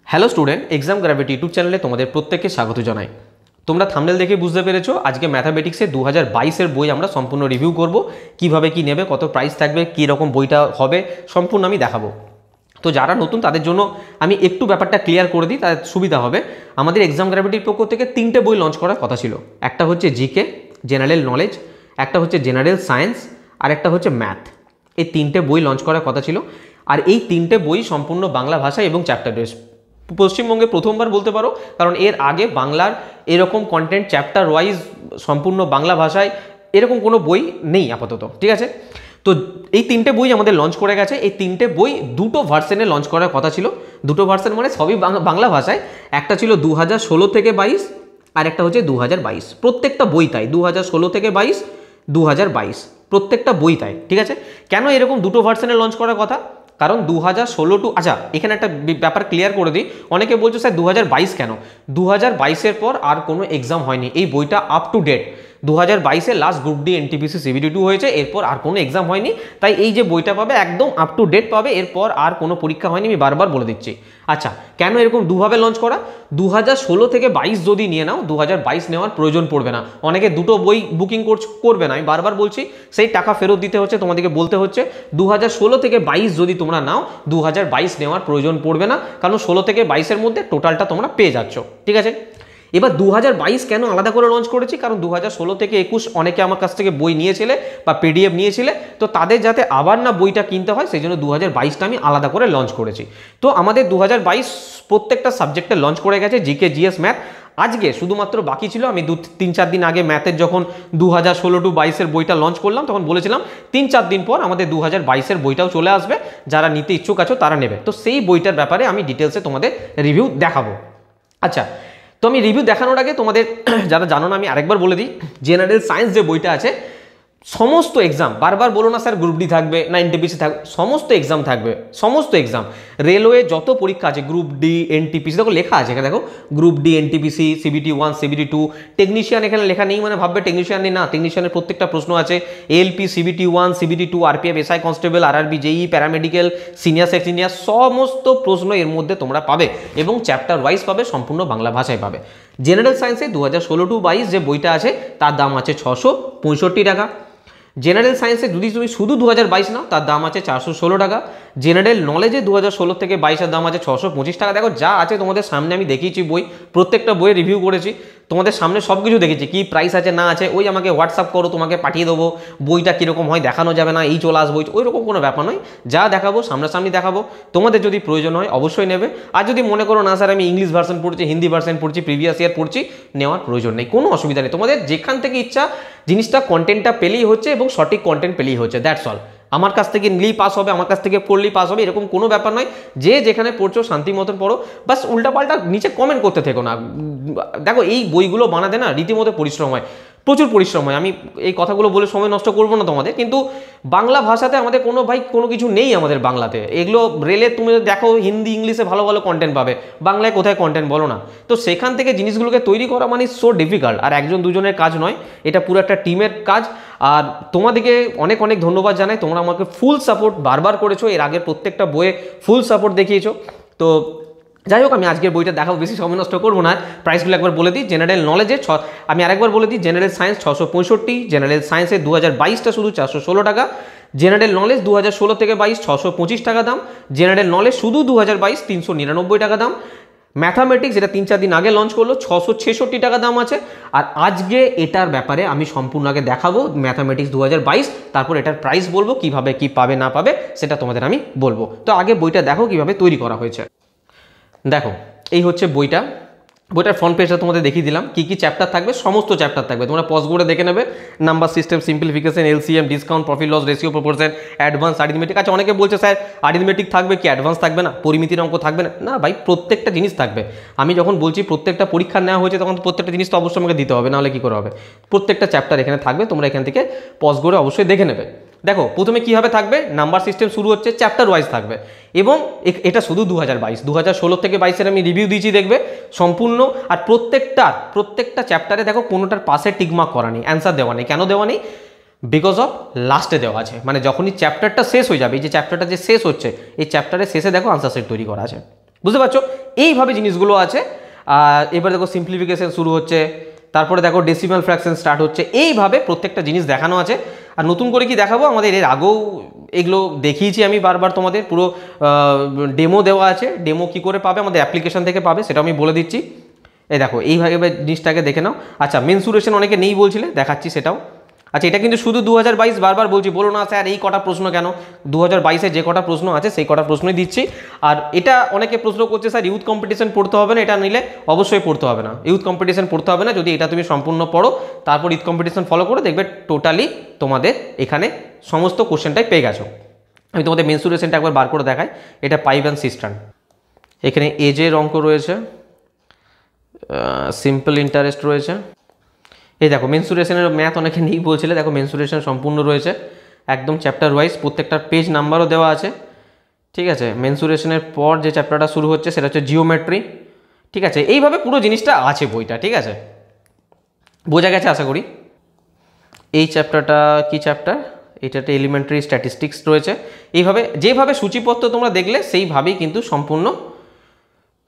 Hello student, exam gravity YouTube চ্যানেলে তোমাদের প্রত্যেককে স্বাগত জানাই। তোমরা থাম্বনেল দেখে বুঝতে পেরেছো আজকে ম্যাথামেটিক্সের 2022 বই আমরা সম্পূর্ণ রিভিউ করব। কিভাবে কি নেবে, কত প্রাইস থাকবে, কী রকম বইটা হবে সম্পূর্ণ আমি দেখাবো। তো যারা নতুন তাদের জন্য আমি একটু ব্যাপারটা ক্লিয়ার করে দিই, তাদের সুবিধা হবে। আমাদের এক্সাম গ্র্যাভিটির পক্ষ থেকে 3টে বই লঞ্চ করার কথা ছিল। একটা হচ্ছে জিকে জেনারেল নলেজ, একটা হচ্ছে জেনারেল সায়েন্স, আর একটা হচ্ছে ম্যাথ। এই 3টে বই লঞ্চ করার কথা ছিল। আর এই 3টে বই সম্পূর্ণ বাংলা ভাষা এবং চ্যাপ্টার বেস। পশ্চিমবঙ্গে প্রথমবার বলতে পারো, কারণ এর আগে বাংলার এরকম কন্টেন্ট চ্যাপ্টার ওয়াইজ সম্পূর্ণ বাংলা ভাষায় এরকম কোনো বই নেই আপাতত, ঠিক আছে। তো এই 3টে বই আমাদের লঞ্চ করে গেছে। এই 3টে বই দুটো ভার্সনে লঞ্চ করার কথা ছিল। দুটো ভার্সন মানে সবই বাংলা ভাষায়। একটা ছিল 2016 থেকে 22, আর একটা হচ্ছে 2022। প্রত্যেকটা বই তাই, 2016 থেকে 22, 2022 প্রত্যেকটা বই তাই, ঠিক আছে। কেন এরকম দুটো ভার্সনে লঞ্চ করার কথা? কারণ 2016 টু, আচ্ছা এখানে একটা ব্যাপার ক্লিয়ার করে দিই। অনেকে বলছো স্যার 2022 কেন? 2022-এর পর আর কোনো এক্সাম হয়নি। এই বইটা আপ টু ডেট 2022-এ last group D NTPC CBT 2 হয়েছে, এরপর আর কোনো এক্সাম হয়নি। তাই এই যে বইটা পাবে একদম আপ টু ডেট পাবে, এরপর আর কোনো পরীক্ষা হয়নি, আমি বারবার বলে দিচ্ছি। আচ্ছা, কেন এরকম দুভাবে লঞ্চ করা? 2016 থেকে 22 যদি নিয়ে নাও, 2022 নেওয়ার প্রয়োজন পড়বে না। অনেকে দুটো বই বুকিং করবে না, আমি বারবার বলছি সেই টাকা ফেরত দিতে হচ্ছে, তোমাদেরকে বলতে হচ্ছে 2016 থেকে 22 যদি তোমরা নাও, 2022 নেওয়ার প্রয়োজন পড়বে না, কারণ 16 থেকে 22-এর মধ্যে টোটালটা তোমরা পেয়ে যাচ্ছ, ঠিক আছে। এবার 2022 কেন আলাদা করে লঞ্চ করেছি? কারণ 2016 থেকে 21 অনেকে আমার কাছ থেকে বই নিয়েছিলে বা পিডিএফ নিয়েছিলে, তো তাদের যাতে আবার না বইটা কিনতে হয়, সেই জন্য 2022টা আমি আলাদা করে লঞ্চ করেছি। তো আমাদের 2022 প্রত্যেকটা সাবজেক্টে লঞ্চ করে গেছে, জিকে জিএস ম্যাথ। আজকে শুধুমাত্র বাকি ছিল, আমি 3-4 দিন আগে ম্যাথের যখন 2016 টু 22-এর বইটা লঞ্চ করলাম, তখন বলেছিলাম 3-4 দিন পর আমাদের 2022-এর বইটাও চলে আসবে, যারা নিতে ইচ্ছুক আছো তারা নেবে। তো সেই বইটার ব্যাপারে আমি ডিটেলসে তোমাদের রিভিউ দেখাবো। আচ্ছা, তো আমি রিভিউ দেখানোর আগে তোমাদের যারা জানো না আমি আরেকবার বলে দিই, জেনারেল সায়েন্স যে বইটা আছে, সমস্ত এক্সাম, বারবার বলো না স্যার গ্রুপ ডি থাকবে না এনটিপিসি থাকবে, সমস্ত এক্সাম থাকবে, সমস্ত এক্সাম। রেলওয়ে যত পরীক্ষা আছে, গ্রুপ ডি এনটিপিসি, দেখো লেখা আছে এখানে, দেখো group D NTPC CBT 1 CBT 2, technician এখানে লেখা নেই মানে ভাববে টেকনিশিয়ান নেই, না, টেকনিশিয়ানের প্রত্যেকটা প্রশ্ন আছে। LP CBT 1 CBT 2, RPF, SI constable, RRB, JE, paramedical, senior section engineer, সমস্ত প্রশ্ন এর মধ্যে তোমরা পাবে এবং চ্যাপ্টার ওয়াইজ পাবে, সম্পূর্ণ বাংলা ভাষায় পাবে। জেনারেল সায়েন্সে 2016 টু 22 যে বইটা আছে তার দাম আছে 665 টাকা। জেনারেল সায়েন্সে যদি তুমি শুধু 2022 নাও, তার দাম আছে 416 টাকা। জেনারেল নলেজে 2016 থেকে 22-এর দাম আছে 625 টাকা। দেখো যা আছে তোমাদের সামনে আমি দেখিয়েছি বই, প্রত্যেকটা বইয়ে রিভিউ করেছি, তোমাদের সামনে সব কিছু দেখেছি, কি প্রাইস আছে না আছে। ওই আমাকে হোয়াটসঅ্যাপ করো, তোমাকে পাঠিয়ে দেবো, বইটা কীরকম হয় দেখানো যাবে না, এই চলে আসবো, ওই রকম কোনো ব্যাপার নয়। যা দেখাবো সামনাসামনি দেখাবো, তোমাদের যদি প্রয়োজন হয় অবশ্যই নেবে। আর যদি মনে করো না স্যার আমি ইংলিশ ভার্সন পড়ছি, হিন্দি ভার্সন পড়ছি, প্রিভিয়াস ইয়ার পড়ছি, নেওয়ার প্রয়োজন নেই, কোনো অসুবিধা নেই। তোমাদের যেখান থেকে ইচ্ছা জিনিসটা কন্টেন্টটা পেলেই হচ্ছে এবং সঠিক কন্টেন্ট পেলেই হচ্ছে, দ্যাটস অল। আমার কাছ থেকে নিলেই পাস হবে, আমার কাছ থেকে পড়লেই পাস হবে, এরকম কোনো ব্যাপার নয়। যে যেখানে পড়ছো শান্তি মতন পড়ো, বাস উল্টাপাল্টা নিচে কমেন্ট করতে থেকো না। দেখো এই বইগুলো বানাতে না রীতিমতো পরিশ্রম হয়, প্রচুর পরিশ্রম হয়। আমি এই কথাগুলো বলে সময় নষ্ট করবো না তোমাদের, কিন্তু বাংলা ভাষাতে আমাদের কোনো কিছু নেই আমাদের বাংলাতে। এগুলো রেলে তুমি দেখো হিন্দি ইংলিশে ভালো ভালো কন্টেন্ট পাবে, বাংলায় কোথায় কন্টেন্ট বলো না। তো সেখান থেকে জিনিসগুলোকে তৈরি করা মানে সো ডিফিকাল্ট, আর একজন দুজনের কাজ নয়, এটা পুরো একটা টিমের কাজ। আর তোমাদেরকে অনেক অনেক ধন্যবাদ জানাই, তোমরা আমাকে ফুল সাপোর্ট বারবার করেছো, এর আগের প্রত্যেকটা বইয়ে ফুল সাপোর্ট দেখিয়েছো। তো যাই হোক, আমি আজকের বইটা দেখাবো, বেশি সময় নষ্ট করবো না। প্রাইসগুলো একবার বলে দিই। জেনারেল নলেজে আমি আরেকবার বলে দিই, জেনারেল সায়েন্স 665, জেনারেল সায়েন্সে 2022টা শুধু 416 টাকা। জেনারেল নলেজ 2016 থেকে 22 625 টাকা দাম। জেনারেল নলেজ শুধু 2022 399 টাকা দাম। ম্যাথামেটিক্স যেটা 3-4 দিন আগে লঞ্চ করলো 666 টাকা দাম আছে। আর আজকে এটার ব্যাপারে আমি সম্পূর্ণ আগে দেখাবো ম্যাথামেটিক্স 2022, তারপর এটার প্রাইস বলবো, কিভাবে কি পাবে না পাবে সেটা তোমাদের আমি বলবো। তো আগে বইটা দেখো কিভাবে তৈরি করা হয়েছে। দেখো এই হচ্ছে বইটার ফ্রন্ট পেজটা তোমাদের দেখিয়ে দিলাম, কি কি চ্যাপ্টার থাকবে, সমস্ত চ্যাপ্টার থাকবে, তোমরা পজ করে দেখে নেবে। Number system, simplification, LCM, discount, profit loss ratio, proportion, advance, arithmetic. আচ্ছা অনেকে বলছে স্যার আরিথমেটিক থাকবে কি, অ্যাডভান্স থাকবে না, পরিমিতির অঙ্ক থাকবে না? না ভাই, প্রত্যেকটা জিনিস থাকবে। আমি যখন বলছি প্রত্যেকটা পরীক্ষা নেওয়া হয়েছে, তখন প্রত্যেকটা জিনিস তো অবশ্যই আমাকে দিতে হবে, নাহলে কি করে হবে। প্রত্যেকটা চ্যাপ্টার এখানে থাকবে, তোমরা এখান থেকে পজ করে অবশ্যই দেখে নেবে। দেখো প্রথমে কীভাবে থাকবে, নাম্বার সিস্টেম শুরু হচ্ছে, চ্যাপ্টার ওয়াইজ থাকবে। এবং এটা শুধু 2016 থেকে 22-এর আমি রিভিউ দিয়েছি, দেখবে সম্পূর্ণ। আর প্রত্যেকটা চ্যাপ্টারে দেখো কোনোটার পাশে টিকমার্ক করা নেই, অ্যান্সার দেওয়া নেই। কেন দেওয়া নেই? বিকজ অফ লাস্টে দেওয়া আছে, মানে যখনই চ্যাপ্টারটা শেষ হয়ে যাবে, এই যে চ্যাপ্টারটা যে শেষ হচ্ছে, এই চ্যাপ্টারের শেষে দেখো আনসার সেট তৈরি করা আছে, বুঝতে পারছো? এইভাবে জিনিসগুলো আছে। আর এবার দেখো সিম্পলিফিকেশন শুরু হচ্ছে, তারপরে দেখো ডেসিমাল ফ্র্যাকশন স্টার্ট হচ্ছে, এইভাবে প্রত্যেকটা জিনিস দেখানো আছে। আর নতুন করে কি দেখাবো, আমাদের এর আগেও এগুলো দেখিয়েছি আমি বারবার, তোমাদের পুরো ডেমো দেওয়া আছে। ডেমো কি করে পাবে, আমাদের অ্যাপ্লিকেশন থেকে পাবে, সেটা আমি বলে দিচ্ছি। এই দেখো এইভাবে জিনিসটাকে দেখে নাও। আচ্ছা, মেনসুরেশন অনেকে নেই বলছিলে, দেখাচ্ছি সেটাও। আচ্ছা, এটা কিন্তু শুধু 2022, বারবার বলছি, বলো না স্যার এই কটা প্রশ্ন কেন, 2022-এ যে কটা প্রশ্ন আছে সেই কটা প্রশ্নই দিচ্ছি। আর এটা অনেকে প্রশ্ন করছে স্যার ইউথ কম্পিটিশন পড়তে হবে না, এটা নিলে অবশ্যই পড়তে হবে না, ইউথ কম্পিটিশন পড়তে হবে না। যদি এটা তুমি সম্পূর্ণ পড়ো, তারপর ইউথ কম্পিটিশন ফলো করে দেখবে টোটালি তোমাদের এখানে সমস্ত কোশ্চেনটাই পেয়ে গেছো। আমি তোমাদের মেনসুরেশনটা একবার বার করে দেখাই। এটা পাইপ অ্যান্ড সিস্টার্ন, এখানে এজের অঙ্ক রয়েছে, সিম্পল ইন্টারেস্ট রয়েছে। এই দেখো মেনসুরেশনের ম্যাথ অনেকে নেই বলছিলে, দেখো মেনসুরেশন সম্পূর্ণ রয়েছে একদম চ্যাপ্টার ওয়াইজ, প্রত্যেকটার পেজ নাম্বারও দেওয়া আছে। ঠিক আছে, মেনসুরেশনের পর যে চ্যাপ্টারটা শুরু হচ্ছে সেটা হচ্ছে জিওমেট্রি। ঠিক আছে, এইভাবে পুরো জিনিসটা আছে বইটা। ঠিক আছে, বোঝা গেছে আশা করি। এই চ্যাপ্টারটা কি চ্যাপ্টার, এটাতে এলিমেন্টারি স্ট্যাটিস্টিক্স রয়েছে। এইভাবে যেভাবে সূচিপত্র তোমরা দেখলে সেইভাবেই কিন্তু সম্পূর্ণ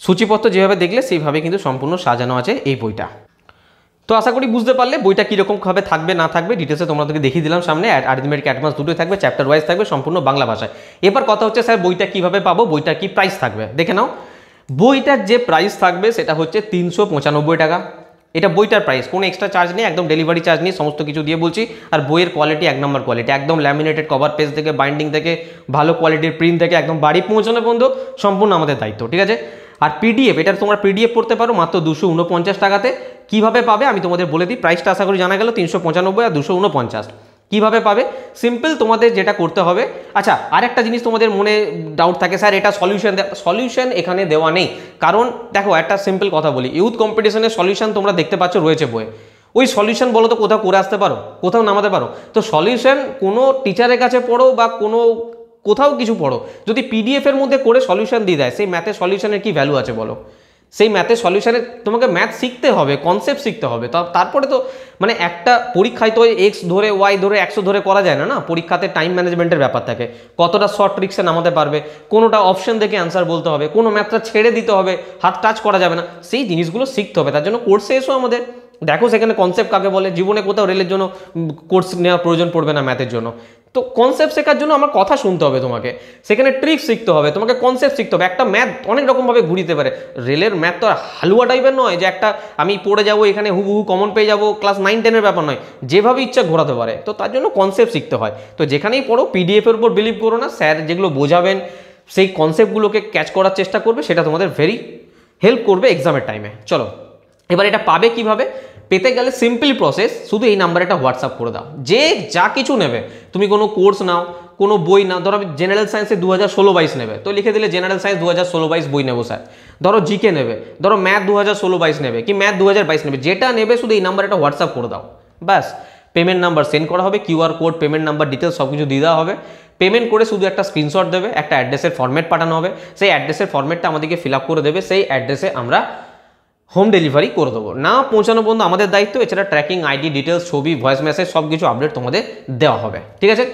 সূচিপত্র যেভাবে দেখলে সেইভাবে কিন্তু সম্পূর্ণ সাজানো আছে এই বইটা। তো আশা করি বুঝতে পারলে বইটা কীরকমভাবে থাকবে না থাকবে ডিটেলসে তোমাদেরকে দেখিয়ে দিলাম সামনে। আরিথমেটিক অ্যাডভান্স দুটোই থাকবে, চ্যাপ্টার ওয়াইজ থাকবে, সম্পূর্ণ বাংলা ভাষায়। এবার কথা হচ্ছে স্যার বইটা কীভাবে পাবো, বইটার কি প্রাইস থাকবে দেখে নাও। বইটার যে প্রাইস থাকবে সেটা হচ্ছে 395 টাকা। এটা বইটার প্রাইস, কোনো এক্সট্রা চার্জ নেই, একদম ডেলিভারি চার্জ নেই, সমস্ত কিছু দিয়ে বলছি। আর বইয়ের কোয়ালিটি 1 নম্বর কোয়ালিটি, একদম ল্যামিনেটেড কভার পেজ থেকে, বাইন্ডিং থেকে, ভালো কোয়ালিটির প্রিন্ট থেকে একদম বাড়ি পৌঁছানো পর্যন্ত সম্পূর্ণ আমাদের দায়িত্ব। ঠিক আছে, আর পিডিএফ, এটা তোমরা পিডিএফ পড়তে পারো মাত্র 249 টাকাতে। কীভাবে পাবে আমি তোমাদের বলে দিই, প্রাইসটা আশা করি জানা গেল, 395 আর 249। কীভাবে পাবে, সিম্পল, তোমাদের যেটা করতে হবে। আচ্ছা, আরেকটা জিনিস তোমাদের মনে ডাউট থাকে, স্যার এটা সলিউশন এখানে দেওয়া নেই। কারণ দেখো একটা সিম্পল কথা বলি, ইউথ কম্পিটিশনের সলিউশন তোমরা দেখতে পাচ্ছ রয়েছে বইয়ে। ওই সলিউশন বলো তো কোথাও করে আসতে পারো, কোথাও নামাতে পারো? তো সলিউশন কোনো টিচারের কাছে পড়ো বা কোথাও কিছু পড়ো, যদি পিডিএফের মধ্যে করে সলিউশন দিয়ে দেয়, সেই ম্যাথের সলিউশনের কি ভ্যালু আছে বলো? সেই ম্যাথের সলিউশনে তোমাকে ম্যাথ শিখতে হবে, কনসেপ্ট শিখতে হবে। তারপরে তো মানে একটা পরীক্ষায় তো এক্স ধরে ওয়াই ধরে 100 ধরে করা যায় না, না, পরীক্ষাতে টাইম ম্যানেজমেন্টের ব্যাপার থাকে, কতটা শর্ট ট্রিক্সে নামাতে পারবে, কোনোটা অপশন দেখে অ্যান্সার বলতে হবে, কোনো ম্যাথটা ছেড়ে দিতে হবে, হাত টাচ করা যাবে না, সেই জিনিসগুলো শিখতে হবে। তার জন্য কোর্সে এসো আমাদের, দেখো সেখানে কনসেপ্ট কাকে বলে। জীবনে কোথাও রেলের জন্য কোর্স নেওয়ার প্রয়োজন পড়বে না ম্যাথের জন্য, তো কনসেপ্ট শেখার জন্য আমার কথা শুনতে হবে তোমাকে, সেখানে ট্রিক্স শিখতে হবে, তোমাকে কনসেপ্ট শিখতে হবে। একটা ম্যাথ অনেক রকমভাবে ঘুরিতে পারে, রেলের ম্যাথ তো আর হালুয়া টাইপের নয় যে একটা আমি পড়ে যাবো এখানে হুবহু কমন পেয়ে যাবো, ক্লাস 9-10-এর ব্যাপার নয়, যেভাবে ইচ্ছা ঘোরাতে পারে। তো তার জন্য কনসেপ্ট শিখতে হয়। তো যেখানেই পড়ো পিডিএফের উপর বিলিভ করো না, স্যার যেগুলো বোঝাবেন সেই কনসেপ্টগুলোকে ক্যাচ করার চেষ্টা করবে, সেটা তোমাদের ভেরি হেল্প করবে এক্সামের টাইমে। চলো এবার এটা পাবে কিভাবে, পেতে গেলে সিম্পল প্রসেস, শুধু এই নাম্বারে একটা হোয়াটসঅ্যাপ করে দাও। যে যা কিছু নেবে, তুমি কোনো কোর্স নাও, কোনো বই নাও, ধরো আমি জেনারেল সায়েন্সে 2016-22 নেবে, তো লিখে দিলে জেনারেল সায়েন্স 2016-22 বই নেবো স্যার। ধরো জিকে নেবে, ধরো ম্যাথ 2016-22 নেবে, কি ম্যাথ 2022 নেবে, যেটা নেবে শুধু এই নাম্বারে একটা হোয়াটসঅ্যাপ করে দাও, ব্যাস। পেমেন্ট নাম্বার সেন্ড করা হবে, QR code, payment number, details সব কিছু দিয়ে দেওয়া হবে। পেমেন্ট করে শুধু একটা স্ক্রিনশট দেবে, একটা অ্যাড্রেসের ফরম্যাট পাঠানো হবে, সেই অ্যাড্রেসের ফরম্যাটটা আমাদেরকে ফিল আপ করে দেবে, সেই অ্যাড্রেসে আমরা হোম ডেলিভারি করে দেবো। না পৌঁছানো পর্যন্ত আমাদের দায়িত্ব। এছাড়া ট্র্যাকিং আইডি, ডিটেলস, ছবি, ভয়েস মেসেজ সব কিছু আপডেট তোমাদের দেওয়া হবে। ঠিক আছে,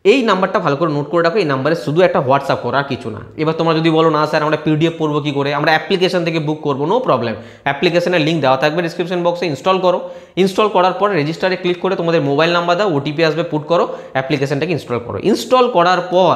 এই নাম্বারটা ভালো করে নোট করে রাখো, এই নাম্বারে শুধু একটা হোয়াটসঅ্যাপ করো, আর কিছু না। এবার তোমরা যদি বলো না স্যার আমরা পিডিএফ পড়বো কী করে, আমরা অ্যাপ্লিকেশন থেকে বুক করবো, নো প্রবলেম। অ্যাপ্লিকেশনের লিঙ্ক দেওয়া থাকবে ডিসক্রিপশন বক্সে, ইনস্টল করো। ইনস্টল করার পর রেজিস্টারে ক্লিক করে তোমাদের মোবাইল নাম্বার দাও, ওটিপি আসবে, পুট করো, অ্যাপ্লিকেশনটাকে ইনস্টল করো। ইনস্টল করার পর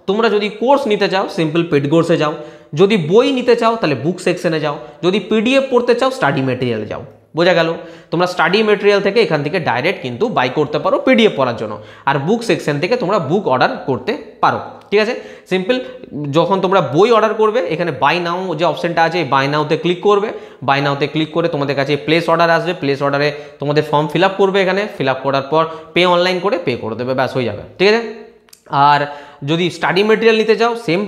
তোমরা যদি কোর্স নিতে চাও সিম্পল পেড কোর্সে যাও, যদি বই নিতে চাও তাহলে বুক সেকশনে যাও, যদি পিডিএফ পড়তে চাও স্টাডি মেটেরিয়ালে যাও। বোঝা গেল, তোমরা স্টাডি মেটেরিয়াল থেকে এখান থেকে ডাইরেক্ট কিন্তু বাই করতে পারো পিডিএফ পড়ার জন্য, আর বুক সেকশন থেকে তোমরা বুক অর্ডার করতে পারো। ঠিক আছে, সিম্পল। যখন তোমরা বই অর্ডার করবে, এখানে বাই নাও যে অপশনটা আছে, এই বাই নাওতে ক্লিক করবে। বাই নাওতে ক্লিক করে তোমাদের কাছে প্লেস অর্ডার আসবে, প্লেস অর্ডারে তোমাদের ফর্ম ফিল আপ করবে, এখানে ফিল আপ করার পর পে অনলাইন করে পে করে দেবে, ব্যাস হয়ে যাবে। ঠিক আছে, আর যদি স্টাডি মেটেরিয়াল নিতে চাও, সেম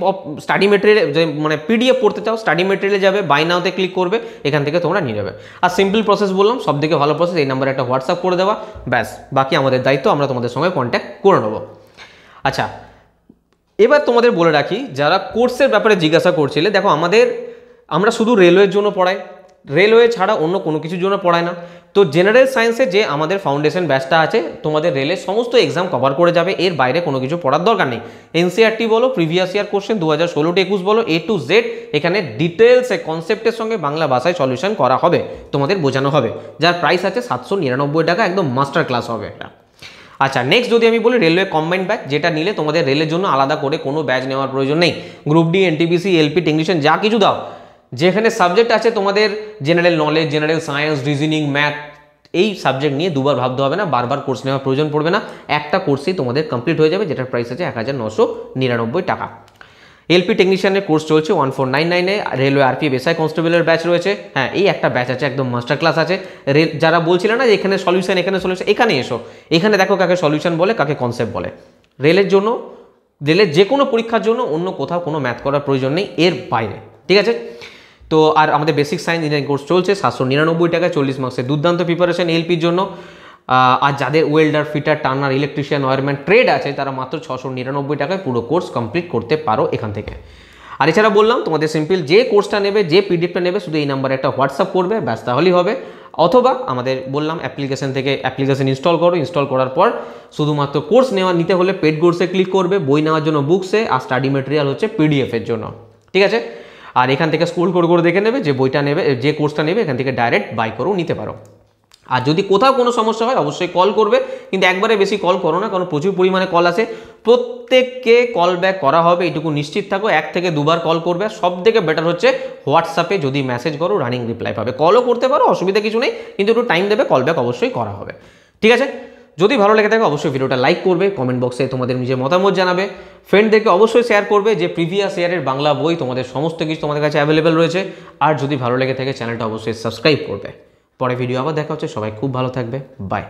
স্টাডি মেটেরিয়াল মানে পিডিএফ পড়তে চাও, স্টাডি মেটেরিয়ালে যাবে, বাই নাওতে ক্লিক করবে, এখান থেকে তোমরা নিয়ে যাবে। আর সিম্পল প্রসেস বললাম, সব থেকে ভালো প্রসেস, এই নাম্বারে একটা হোয়াটসঅ্যাপ করে দেওয়া, ব্যাস। বাকি আমাদের দায়িত্ব, আমরা তোমাদের সঙ্গে কন্ট্যাক্ট করে নেবো। আচ্ছা, এবার তোমাদের বলে রাখি, যারা কোর্সের ব্যাপারে জিজ্ঞাসা করছিলে, দেখো আমরা শুধু রেলওয়ের জন্য পড়াই, রেলওয়ে ছাড়া অন্য কোনো কিছুর জন্য পড়ায় না। তো জেনারেল সায়েন্সে যে আমাদের ফাউন্ডেশন ব্যাচটা আছে তোমাদের রেলের সমস্ত এক্সাম কভার করে যাবে, এর বাইরে কোনো কিছু পড়ার দরকার নেই। এনসিআরটি বলো, প্রিভিয়াস ইয়ার কোশ্চেন 2016-21 বলো, A to Z এখানে ডিটেলসে কনসেপ্টের সঙ্গে বাংলা ভাষায় সলিউশন করা হবে, তোমাদের বোঝানো হবে, যার প্রাইস আছে 799 টাকা, একদম মাস্টার ক্লাস হবে এটা। আচ্ছা, নেক্সট যদি আমি বলি রেলওয়ে কম্বাইন্ড ব্যাচ, যেটা নিলে তোমাদের রেলের জন্য আলাদা করে কোনো ব্যাচ নেওয়ার প্রয়োজন নেই। Group D, NTPC, LP, technician যা কিছু দাও, যেখানে সাবজেক্ট আছে তোমাদের general knowledge, general science, reasoning, math, এই সাবজেক্ট নিয়ে দুবার ভাবতে হবে না, বারবার কোর্স নেওয়ার প্রয়োজন পড়বে না, একটা কোর্সেই তোমাদের কমপ্লিট হয়ে যাবে, যেটার প্রাইস আছে 1999 টাকা। এলপি টেকনিশিয়ানের কোর্স চলছে 1499-এ। রেলওয়ে আরপিএফ এসআই কনস্টেবলের ব্যাচ রয়েছে, হ্যাঁ এই একটা ব্যাচ আছে, একদম মাস্টার ক্লাস আছে। যারা বলছিল না যে এখানে সলিউশন, এখানে এসো, এখানে দেখো কাকে সলিউশন বলে, কাকে কনসেপ্ট বলে। রেলের জন্য, রেলের যে কোনো পরীক্ষার জন্য অন্য কোথাও কোনো ম্যাথ করার প্রয়োজন নেই এর বাইরে, ঠিক আছে। তো আর আমাদের বেসিক সায়েন্স ইঞ্জিনিয়ারিং কোর্স চলছে 799 টাকায়, 40 মার্কসের দুর্দান্ত প্রিপারেশন এলপির জন্য। আর যাদের welder, fitter, turner, electrician, wireman trade আছে, তারা মাত্র 699 টাকায় পুরো কোর্স কমপ্লিট করতে পারো এখান থেকে। আর এছাড়া বললাম তোমাদের সিম্পল, যে কোর্সটা নেবে, যে পিডিএফটা নেবে, শুধু এই নাম্বারে একটা হোয়াটসঅ্যাপ করবে, ব্যাস তাহলেই হবে। অথবা আমাদের বললাম অ্যাপ্লিকেশন থেকে অ্যাপ্লিকেশন ইনস্টল করো, ইনস্টল করার পর শুধুমাত্র কোর্স নিতে হলে পেড কোর্সে ক্লিক করবে, বই নেওয়ার জন্য বুকসে, আর স্টাডি মেটেরিয়াল হচ্ছে পিডিএফের জন্য, ঠিক আছে। আর এখান থেকে স্ক্রল করে দেখে নেবে যে বইটা নেবে, যে কোর্সটা নেবে, এখান থেকে ডাইরেক্ট বাই করেও নিতে পারো। আর যদি কোথাও কোনো সমস্যা হয় অবশ্যই কল করবে, কিন্তু একবারে বেশি কল করো না, কারণ প্রচুর পরিমাণে কল আসে, প্রত্যেককে কল ব্যাক করা হবে এইটুকু নিশ্চিত থাকো। 1 থেকে 2 বার কল করবে, সব থেকে বেটার হচ্ছে হোয়াটসঅ্যাপে যদি মেসেজ করো, রানিং রিপ্লাই পাবে। কলও করতে পারো, অসুবিধা কিছু নেই, কিন্তু একটু টাইম দেবে, কল ব্যাক অবশ্যই করা হবে, ঠিক আছে। যদি ভালো লেগে থাকে অবশ্যই ভিডিওটা লাইক করবে, কমেন্ট বক্সে তোমাদের নিজের মতামত জানাবে, ফ্রেন্ডদেরকে অবশ্যই শেয়ার করবে যে প্রিভিয়াস ইয়ারের বাংলা বই তোমাদের সমস্ত কিছু তোমাদের কাছে অ্যাভেলেবেল রয়েছে। আর যদি ভালো লেগে থাকে চ্যানেলটা অবশ্যই সাবস্ক্রাইব করবে। পরে ভিডিও আবার দেখা হচ্ছে, সবাই খুব ভালো থাকবে, বাই।